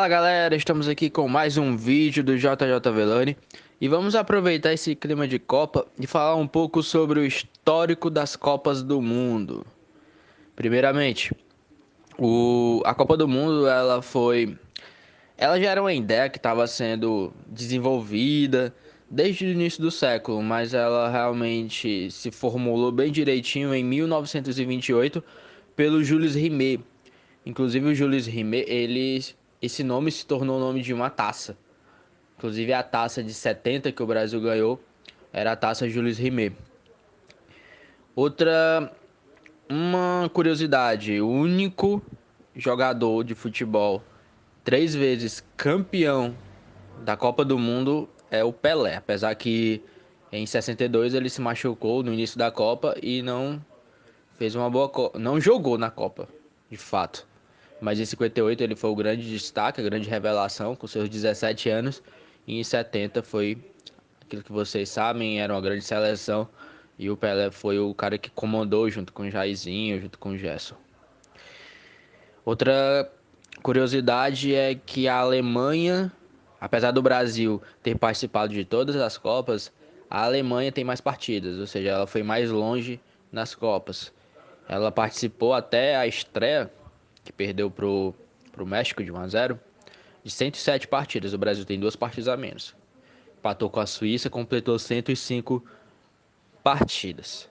Fala galera, estamos aqui com mais um vídeo do JJ Velani e vamos aproveitar esse clima de Copa e falar um pouco sobre o histórico das Copas do Mundo. Primeiramente, a Copa do Mundo ela já era uma ideia que estava sendo desenvolvida desde o início do século, mas ela realmente se formulou bem direitinho em 1928 pelo Jules Rimet. Inclusive o Jules Rimet, esse nome se tornou o nome de uma taça. Inclusive a taça de 70 que o Brasil ganhou era a taça Jules Rimet. Outra, uma curiosidade, o único jogador de futebol 3 vezes campeão da Copa do Mundo é o Pelé. Apesar que em 62 ele se machucou no início da Copa e não fez uma boa não jogou na Copa, de fato. Mas em 58 ele foi o grande destaque, a grande revelação com seus 17 anos. E em 70 foi aquilo que vocês sabem, era uma grande seleção. E o Pelé foi o cara que comandou junto com o Jairzinho, junto com o Gerson. Outra curiosidade é que a Alemanha, apesar do Brasil ter participado de todas as Copas, a Alemanha tem mais partidas, ou seja, ela foi mais longe nas Copas. Ela participou até a estreia, que perdeu pro México de 1-0, de 107 partidas. O Brasil tem 2 partidas a menos. Empatou com a Suíça, completou 105 partidas.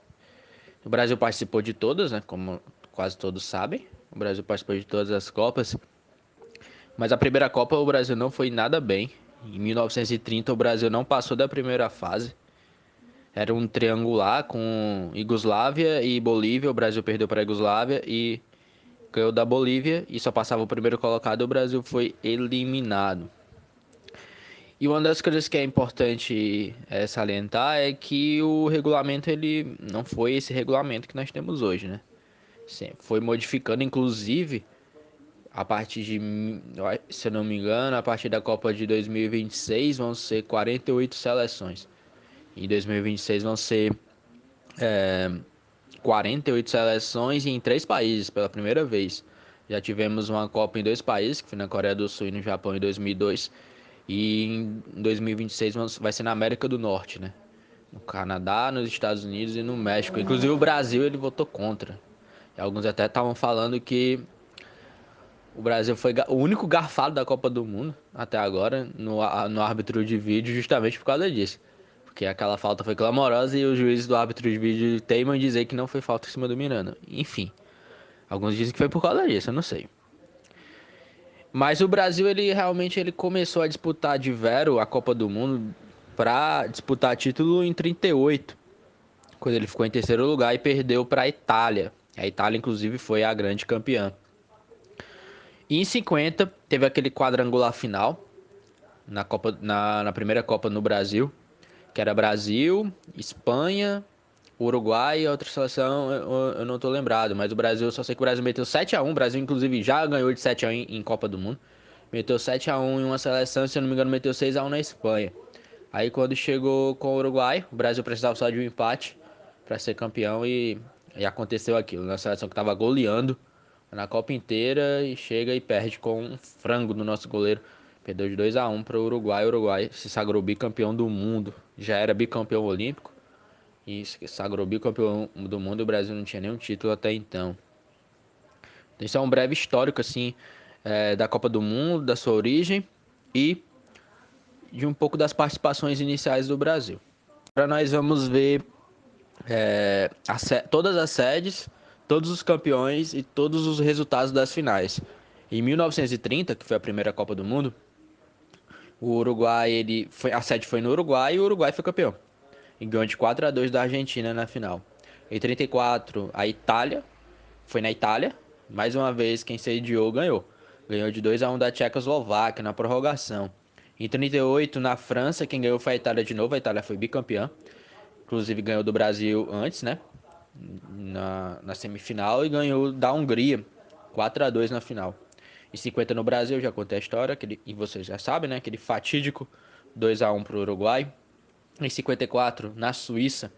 O Brasil participou de todas, né? Como quase todos sabem. O Brasil participou de todas as Copas. Mas a primeira Copa o Brasil não foi nada bem. Em 1930 o Brasil não passou da primeira fase. Era um triangular com Iugoslávia e Bolívia. O Brasil perdeu para a Iugoslávia e ganhou da Bolívia. E só passava o primeiro colocado. O Brasil foi eliminado. E uma das coisas que é importante salientar é que o regulamento ele não foi esse regulamento que nós temos hoje, né? Sim, foi modificando, inclusive, a partir de, se eu não me engano, a partir da Copa de 2026 vão ser 48 seleções. Em 2026 vão ser 48 seleções em 3 países pela primeira vez. Já tivemos uma Copa em 2 países, que foi na Coreia do Sul e no Japão em 2002. E em 2026 vai ser na América do Norte, né? No Canadá, nos Estados Unidos e no México. Inclusive o Brasil ele votou contra. E alguns até estavam falando que o Brasil foi o único garfado da Copa do Mundo até agora no árbitro de vídeo justamente por causa disso. Porque aquela falta foi clamorosa e os juízes do árbitro de vídeo teimam em dizer que não foi falta em cima do Miranda. Enfim, alguns dizem que foi por causa disso, eu não sei. Mas o Brasil ele realmente ele começou a disputar de vero a Copa do Mundo para disputar título em 38, quando ele ficou em terceiro lugar e perdeu para a Itália. A Itália inclusive foi a grande campeã. E em 50 teve aquele quadrangular final na primeira Copa no Brasil, que era Brasil, Espanha, Uruguai e outra seleção eu não tô lembrado, mas o Brasil, só sei que o Brasil meteu 7-1, o Brasil inclusive já ganhou de 7-1 em Copa do Mundo. Meteu 7-1 em uma seleção, se eu não me engano, meteu 6-1 na Espanha. Aí quando chegou com o Uruguai, o Brasil precisava só de um empate para ser campeão e aconteceu aquilo. Na seleção que tava goleando na Copa inteira e chega e perde com um frango do nosso goleiro. Perdeu de 2-1 para o Uruguai. O Uruguai se sagrou bicampeão do mundo. Já era bicampeão olímpico e se sagrou bicampeão do mundo. O Brasil não tinha nenhum título até então. Então, isso é um breve histórico assim da Copa do Mundo, da sua origem e de um pouco das participações iniciais do Brasil. Agora nós vamos ver todas as sedes, todos os campeões e todos os resultados das finais. Em 1930, que foi a primeira Copa do Mundo, o Uruguai, a sede foi no Uruguai e o Uruguai foi campeão. E ganhou de 4-2 da Argentina na final. Em 34, a Itália, foi na Itália, mais uma vez quem sediou ganhou. Ganhou de 2-1 da Tchecoslováquia na prorrogação. Em 38, na França, quem ganhou foi a Itália de novo. A Itália foi bicampeã. Inclusive ganhou do Brasil antes, né? Na semifinal e ganhou da Hungria 4-2 na final. Em 50 no Brasil, já contei a história, e vocês já sabem, né? Aquele fatídico 2-1 para o Uruguai. Em 54, na Suíça,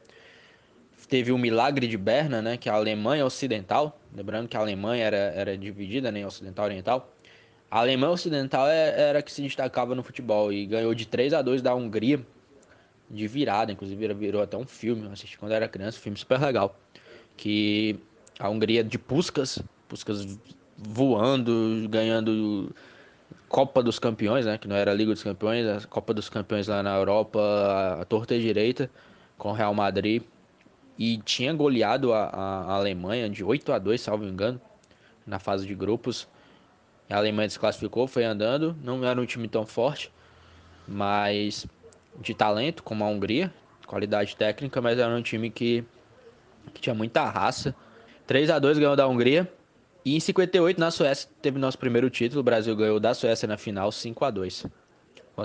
teve o milagre de Berna, né? Que é a Alemanha Ocidental. Lembrando que a Alemanha era dividida, né? Ocidental e Oriental. A Alemanha Ocidental era que se destacava no futebol e ganhou de 3-2 da Hungria de virada, inclusive virou até um filme, eu assisti quando era criança, um filme super legal, que a Hungria de Puskás voando, ganhando Copa dos Campeões, né, que não era a Liga dos Campeões, a Copa dos Campeões lá na Europa, a torta e direita, com o Real Madrid, e tinha goleado a Alemanha de 8-2, salvo engano, na fase de grupos. A Alemanha desclassificou, foi andando, não era um time tão forte, mas de talento, como a Hungria, qualidade técnica, mas era um time que tinha muita raça. 3-2 ganhou da Hungria. E em 58 na Suécia teve nosso primeiro título. O Brasil ganhou da Suécia na final 5-2. Com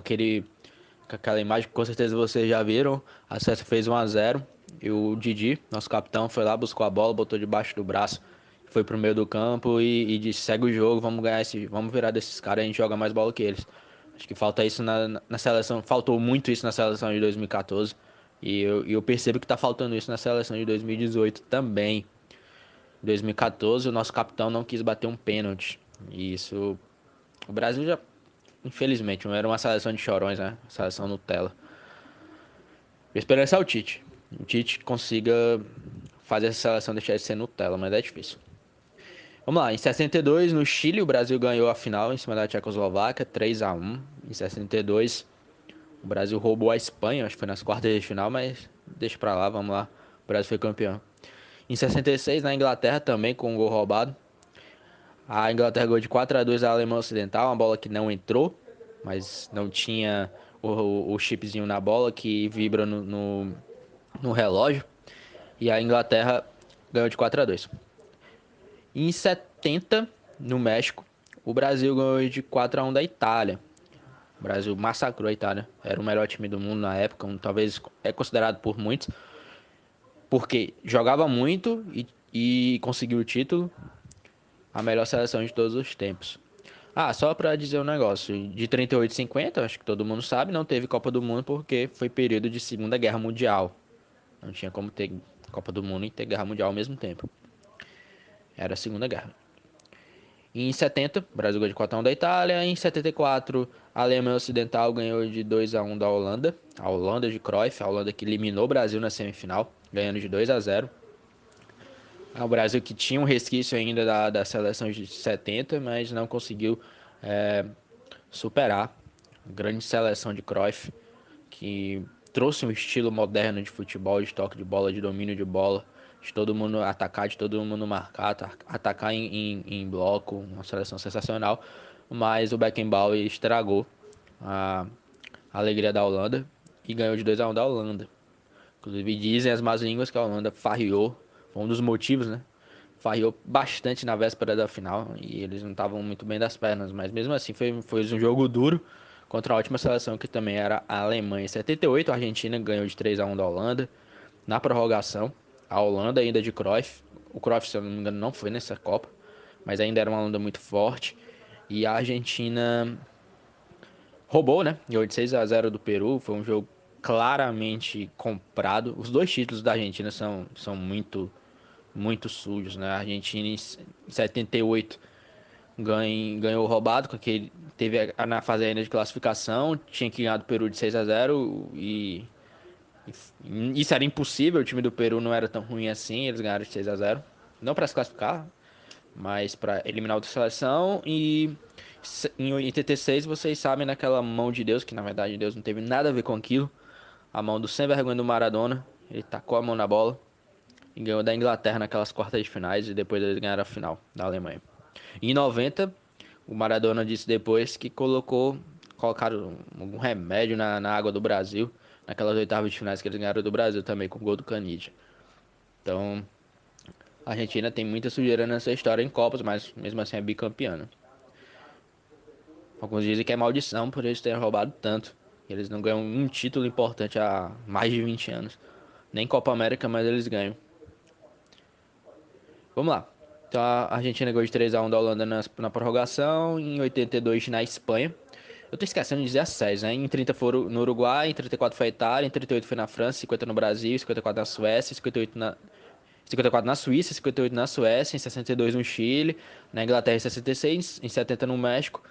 com aquela imagem que com certeza vocês já viram. A Suécia fez 1-0 e o Didi, nosso capitão, foi lá, buscou a bola, botou debaixo do braço, foi pro meio do campo e disse: segue o jogo, vamos ganhar vamos virar desses caras, a gente joga mais bola que eles. Acho que falta isso na seleção, faltou muito isso na seleção de 2014. E eu percebo que tá faltando isso na seleção de 2018 também. Em 2014 o nosso capitão não quis bater um pênalti. E isso. O Brasil já, infelizmente, não era uma seleção de chorões, né? Seleção Nutella. A esperança é o Tite. O Tite consiga fazer essa seleção deixar de ser Nutella, mas é difícil. Vamos lá, em 62, no Chile, o Brasil ganhou a final em cima da Tchecoslováquia, 3-1. Em 62, o Brasil roubou a Espanha, acho que foi nas quartas de final, mas deixa pra lá, vamos lá. O Brasil foi campeão. Em 66, na Inglaterra, também com um gol roubado. A Inglaterra ganhou de 4-2 da Alemanha Ocidental, uma bola que não entrou, mas não tinha o chipzinho na bola que vibra no relógio. E a Inglaterra ganhou de 4-2. Em 70, no México, o Brasil ganhou de 4-1 da Itália. O Brasil massacrou a Itália. Era o melhor time do mundo na época, talvez é considerado por muitos, porque jogava muito e conseguiu o título, a melhor seleção de todos os tempos. Ah, só pra dizer um negócio, de 38 e 50, acho que todo mundo sabe, não teve Copa do Mundo porque foi período de Segunda Guerra Mundial. Não tinha como ter Copa do Mundo e ter Guerra Mundial ao mesmo tempo. Era a Segunda Guerra. Em 70, o Brasil ganhou de 4-1 da Itália. Em 74, a Alemanha Ocidental ganhou de 2-1 da Holanda. A Holanda de Cruyff, a Holanda que eliminou o Brasil na semifinal, ganhando de 2-0. O Brasil que tinha um resquício ainda da seleção de 70, mas não conseguiu superar a grande seleção de Cruyff, que trouxe um estilo moderno de futebol, de toque de bola, de domínio de bola, de todo mundo atacar, de todo mundo marcar, atacar em bloco, uma seleção sensacional. Mas o Beckenbauer estragou a alegria da Holanda e ganhou de 2-1 da Holanda. Inclusive dizem as más línguas que a Holanda farriou, foi um dos motivos, né? Farriou bastante na véspera da final e eles não estavam muito bem das pernas, mas mesmo assim foi um jogo duro contra a ótima seleção que também era a Alemanha. Em 78, a Argentina ganhou de 3-1 da Holanda na prorrogação. A Holanda ainda de Cruyff. O Cruyff, se eu não me engano, não foi nessa Copa, mas ainda era uma Holanda muito forte. E a Argentina roubou, né? Ganhou de 6-0 do Peru. Foi um jogo claramente comprado. Os dois títulos da Argentina são muito sujos, né? A Argentina em 78 ganhou roubado, com aquele teve na fase ainda de classificação, tinha que ganhar do Peru de 6-0 e isso era impossível, o time do Peru não era tão ruim assim, eles ganharam de 6-0, não para se classificar, mas para eliminar outra seleção. E em 86 vocês sabem naquela mão de Deus, que na verdade Deus não teve nada a ver com aquilo, a mão do sem vergonha do Maradona, ele tacou a mão na bola e ganhou da Inglaterra naquelas quartas de finais e depois eles ganharam a final da Alemanha. Em 90, o Maradona disse depois que colocaram algum remédio na água do Brasil, naquelas oitavas de finais que eles ganharam do Brasil também, com o gol do Canidia. Então, a Argentina tem muita sujeira nessa história em Copas, mas mesmo assim é bicampeã, né? Alguns dizem que é maldição por eles terem roubado tanto. Eles não ganham um título importante há mais de 20 anos. Nem Copa América, mas eles ganham. Vamos lá. Então a Argentina ganhou de 3-1 da Holanda na prorrogação, em 82 na Espanha. Eu tô esquecendo de dizer as séries, né? Em 30 foram no Uruguai, em 34 foi a Itália, em 38 foi na França, 50 no Brasil, 54 na Suécia, 54 na Suíça, 58 na Suécia, em 62 no Chile, na Inglaterra em 66, em 70 no México.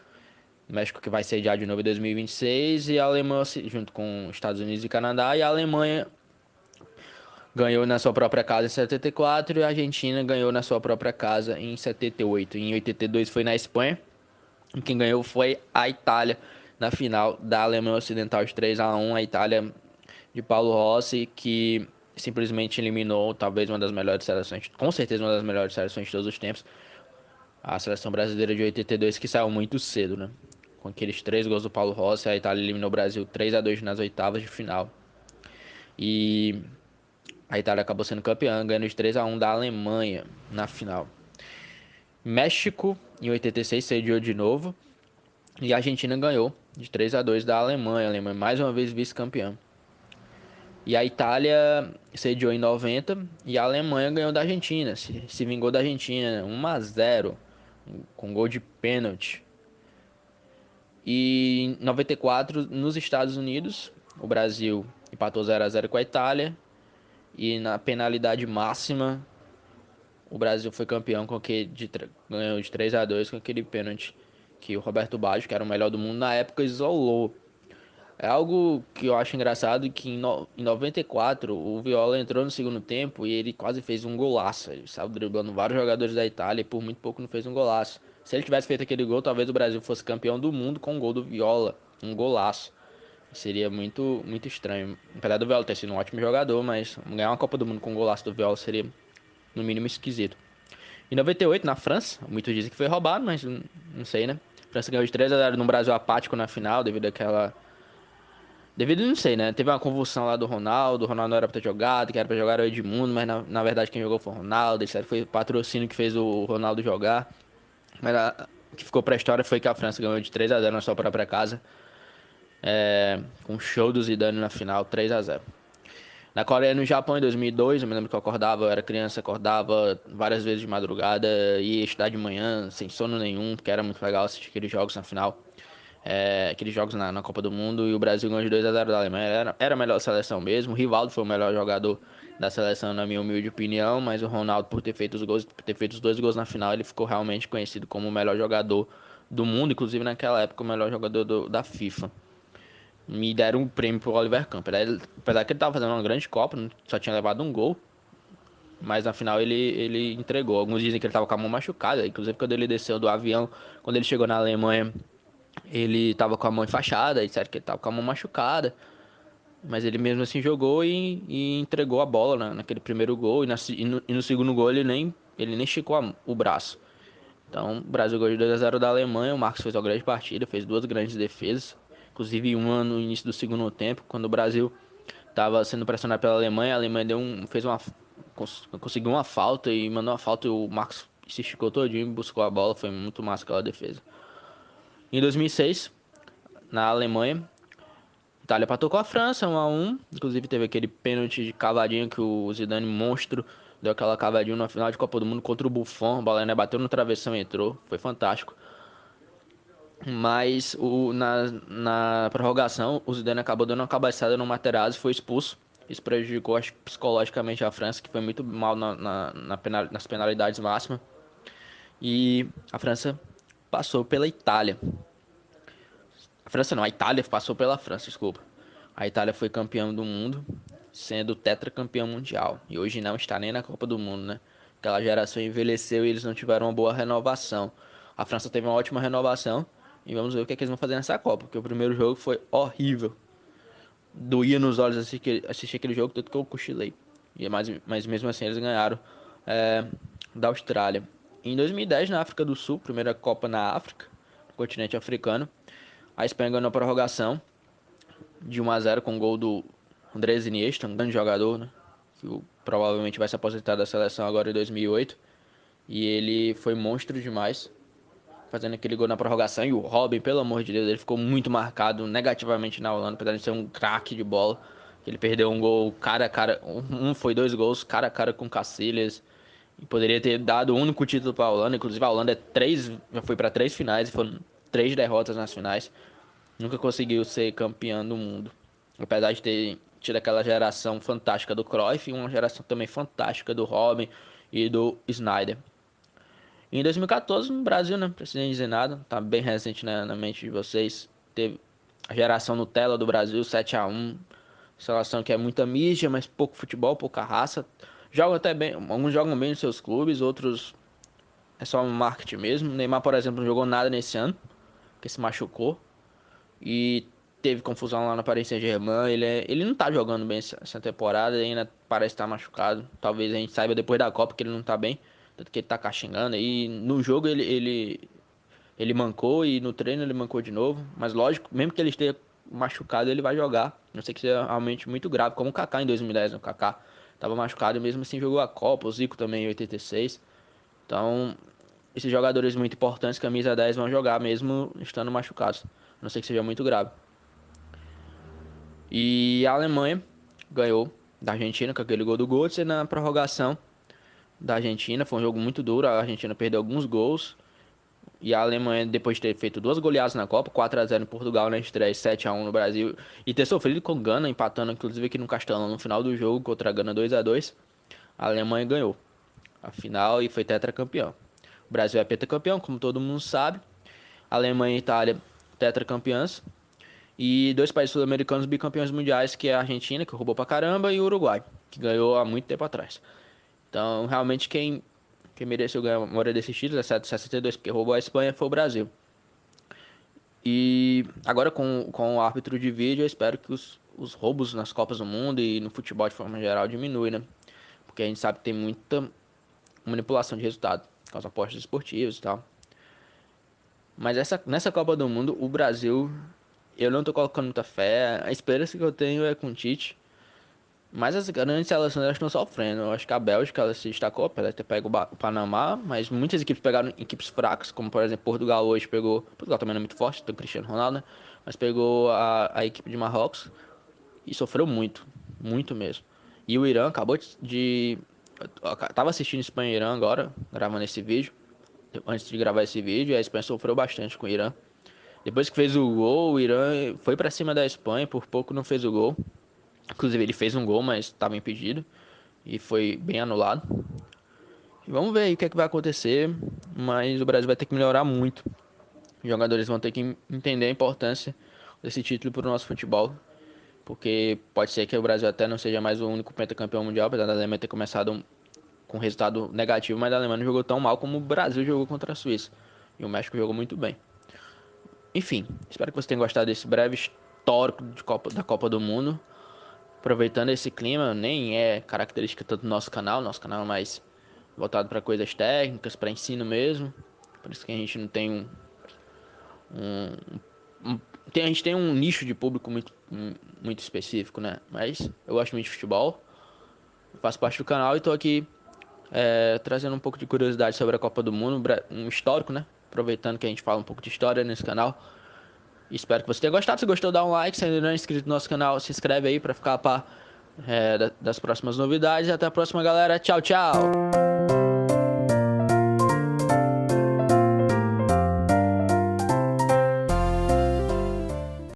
México que vai sediar de novo em 2026 e a Alemanha junto com os Estados Unidos e Canadá, e a Alemanha ganhou na sua própria casa em 74 e a Argentina ganhou na sua própria casa em 78. Em 82 foi na Espanha, e quem ganhou foi a Itália na final da Alemanha Ocidental de 3-1. A Itália de Paulo Rossi, que simplesmente eliminou talvez uma das melhores seleções, com certeza uma das melhores seleções de todos os tempos, a seleção brasileira de 82, que saiu muito cedo, né? Com aqueles 3 gols do Paulo Rossi, a Itália eliminou o Brasil 3-2 nas oitavas de final. E a Itália acabou sendo campeã, ganhando de 3-1 da Alemanha na final. México, em 86, sediou de novo. E a Argentina ganhou de 3-2 da Alemanha. A Alemanha mais uma vez vice-campeã. E a Itália sediou em 90 e a Alemanha ganhou da Argentina. Se vingou da Argentina 1-0 com gol de pênalti. E em 94, nos Estados Unidos, o Brasil empatou 0-0 com a Itália. E na penalidade máxima, o Brasil foi campeão ganhou de 3-2 com aquele pênalti que o Roberto Baggio, que era o melhor do mundo na época, isolou. É algo que eu acho engraçado que em 94 o Viola entrou no segundo tempo e ele quase fez um golaço. Ele saiu driblando vários jogadores da Itália e por muito pouco não fez um golaço. Se ele tivesse feito aquele gol, talvez o Brasil fosse campeão do mundo com um gol do Viola. Um golaço. Seria muito, muito estranho. Apesar do Viola ter sido um ótimo jogador, mas ganhar uma Copa do Mundo com um golaço do Viola seria no mínimo esquisito. Em 98, na França, muitos dizem que foi roubado, mas não sei, né? A França ganhou de 3-0 no Brasil apático na final, devido, não sei, né? Teve uma convulsão lá do Ronaldo. O Ronaldo não era pra ter jogado, que era pra jogar era o Edmundo, mas na verdade quem jogou foi o Ronaldo. Isso foi o patrocínio que fez o Ronaldo jogar. Mas o que ficou pra história foi que a França ganhou de 3-0 na sua própria casa. Com um show do Zidane na final, 3-0. Na Coreia e no Japão em 2002, eu me lembro que eu era criança, acordava várias vezes de madrugada, ia estudar de manhã, sem sono nenhum, porque era muito legal assistir aqueles jogos na final. Aqueles jogos na Copa do Mundo, e o Brasil ganhou de 2-0 da Alemanha. Era a melhor seleção mesmo. O Rivaldo foi o melhor jogador da seleção, na minha humilde opinião, mas o Ronaldo, por ter feito os 2 gols na final, ele ficou realmente conhecido como o melhor jogador do mundo, inclusive naquela época o melhor jogador da FIFA. Me deram um prêmio pro Oliver Kahn. Apesar que ele tava fazendo uma grande Copa, só tinha levado um gol, mas na final ele entregou. Alguns dizem que ele tava com a mão machucada, inclusive quando ele desceu do avião, quando ele chegou na Alemanha, ele tava com a mão enfaixada, disseram que ele tava com a mão machucada. Mas ele mesmo assim jogou e entregou a bola naquele primeiro gol. E no segundo gol ele nem esticou o braço. Então, o Brasil ganhou de 2-0 da Alemanha. O Marcos fez uma grande partida, fez 2 grandes defesas. Inclusive uma no início do segundo tempo, quando o Brasil estava sendo pressionado pela Alemanha. A Alemanha conseguiu uma falta e mandou uma falta. E o Marcos se esticou todinho e buscou a bola. Foi muito massa aquela defesa. Em 2006, na Alemanha, a Itália empatou com a França 1-1. Inclusive teve aquele pênalti de cavadinha que o Zidane monstro deu aquela cavadinha na final de Copa do Mundo contra o Buffon. A bola bateu no travessão e entrou. Foi fantástico. Mas na prorrogação, o Zidane acabou dando uma cabeçada no Materazzi e foi expulso. Isso prejudicou, acho, psicologicamente a França, que foi muito mal nas penalidades máximas. E a França passou pela Itália. A França não, a Itália passou pela França, desculpa. A Itália foi campeã do mundo, sendo tetracampeão mundial. E hoje não está nem na Copa do Mundo, né? Aquela geração envelheceu e eles não tiveram uma boa renovação. A França teve uma ótima renovação. E vamos ver o que eles vão fazer nessa Copa. Porque o primeiro jogo foi horrível. Doía nos olhos assistir aquele jogo, tanto que eu cochilei. Mas mesmo assim eles ganharam da Austrália. Em 2010, na África do Sul, primeira Copa na África, no continente africano, a Espanha ganhou a prorrogação de 1-0 com o gol do Andrés Iniesta, um grande jogador, né? Que provavelmente vai se aposentar da seleção agora em 2008. E ele foi monstro demais, fazendo aquele gol na prorrogação. E o Robin, pelo amor de Deus, ele ficou muito marcado negativamente na Holanda, apesar de ser um craque de bola. Ele perdeu um gol cara a cara, foi 2 gols cara a cara com Cacilhas. E poderia ter dado o único título para a Holanda. Inclusive a Holanda já foi para 3 finais e foram 3 derrotas nas finais. Nunca conseguiu ser campeão do mundo. Apesar de ter tido aquela geração fantástica do Cruyff e uma geração também fantástica do Robin e do Snyder. E em 2014, no Brasil, né? Não precisa nem dizer nada, tá bem recente na mente de vocês. Teve a geração Nutella do Brasil, 7-1. Seleção que é muita mídia, mas pouco futebol, pouca raça. Jogam até bem, alguns jogam bem nos seus clubes, outros é só um marketing mesmo. Neymar, por exemplo, não jogou nada nesse ano, porque se machucou. E teve confusão lá no Paris Saint-Germain. Ele não tá jogando bem essa temporada, ainda parece estar machucado. Talvez a gente saiba depois da Copa que ele não tá bem, tanto que ele tá caxingando. E no jogo ele mancou e no treino ele mancou de novo. Mas lógico, mesmo que ele esteja machucado, ele vai jogar. Não sei que seja realmente muito grave, como o Kaká em 2010, né? O Kaká tava machucado e mesmo assim jogou a Copa, o Zico também em 86. Então, esses jogadores muito importantes, camisa 10, vão jogar mesmo estando machucados. A não sei que seja muito grave. E a Alemanha ganhou da Argentina com aquele gol do Götze na prorrogação da Argentina. Foi um jogo muito duro, a Argentina perdeu alguns gols. E a Alemanha, depois de ter feito duas goleadas na Copa, 4-0 em Portugal na estreia, 7-1 no Brasil, e ter sofrido com Gana, empatando inclusive aqui no Castelão no final do jogo contra a Gana 2-2, a Alemanha ganhou a final e foi tetracampeão. O Brasil é pentacampeão, como todo mundo sabe. A Alemanha e a Itália, tetracampeãs. E dois países sul-americanos bicampeões mundiais, que é a Argentina, que roubou pra caramba, e o Uruguai, que ganhou há muito tempo atrás. Então, realmente, quem mereceu ganhar a maioria desses títulos, exceto 62, porque roubou a Espanha, foi o Brasil. E agora com o árbitro de vídeo, eu espero que os roubos nas Copas do Mundo e no futebol de forma geral diminuem, né? Porque a gente sabe que tem muita manipulação de resultado com as apostas esportivas e tal. Mas nessa Copa do Mundo, o Brasil, eu não tô colocando muita fé. A esperança que eu tenho é com o Tite. Mas as grandes seleções elas estão sofrendo. Eu acho que a Bélgica ela se destacou, apesar de ter pego o Panamá, mas muitas equipes pegaram equipes fracas, como por exemplo Portugal hoje pegou. Portugal também não é muito forte, tem o Cristiano Ronaldo, né? Mas pegou a equipe de Marrocos e sofreu muito, muito mesmo. E o Irã acabou de. Eu tava assistindo Espanha e Irã agora, gravando esse vídeo. Antes de gravar esse vídeo, a Espanha sofreu bastante com o Irã. Depois que fez o gol, o Irã foi pra cima da Espanha, por pouco não fez o gol. Inclusive ele fez um gol, mas estava impedido e foi bem anulado. E vamos ver aí o que é que vai acontecer, mas o Brasil vai ter que melhorar muito. Os jogadores vão ter que entender a importância desse título para o nosso futebol, porque pode ser que o Brasil até não seja mais o único pentacampeão mundial, apesar da Alemanha ter começado com resultado negativo, mas a Alemanha não jogou tão mal como o Brasil jogou contra a Suíça. E o México jogou muito bem. Enfim, espero que você tenha gostado desse breve histórico da Copa do Mundo. Aproveitando esse clima, nem é característica tanto do nosso canal é mais voltado para coisas técnicas, para ensino mesmo. Por isso que a gente não tem a gente tem um nicho de público muito específico, né? Mas eu gosto muito de futebol, faço parte do canal e tô aqui trazendo um pouco de curiosidade sobre a Copa do Mundo, um histórico, né? Aproveitando que a gente fala um pouco de história nesse canal. Espero que você tenha gostado. Se gostou, dá um like. Se ainda não é inscrito no nosso canal, se inscreve aí para ficar a par das próximas novidades. Até a próxima, galera. Tchau, tchau.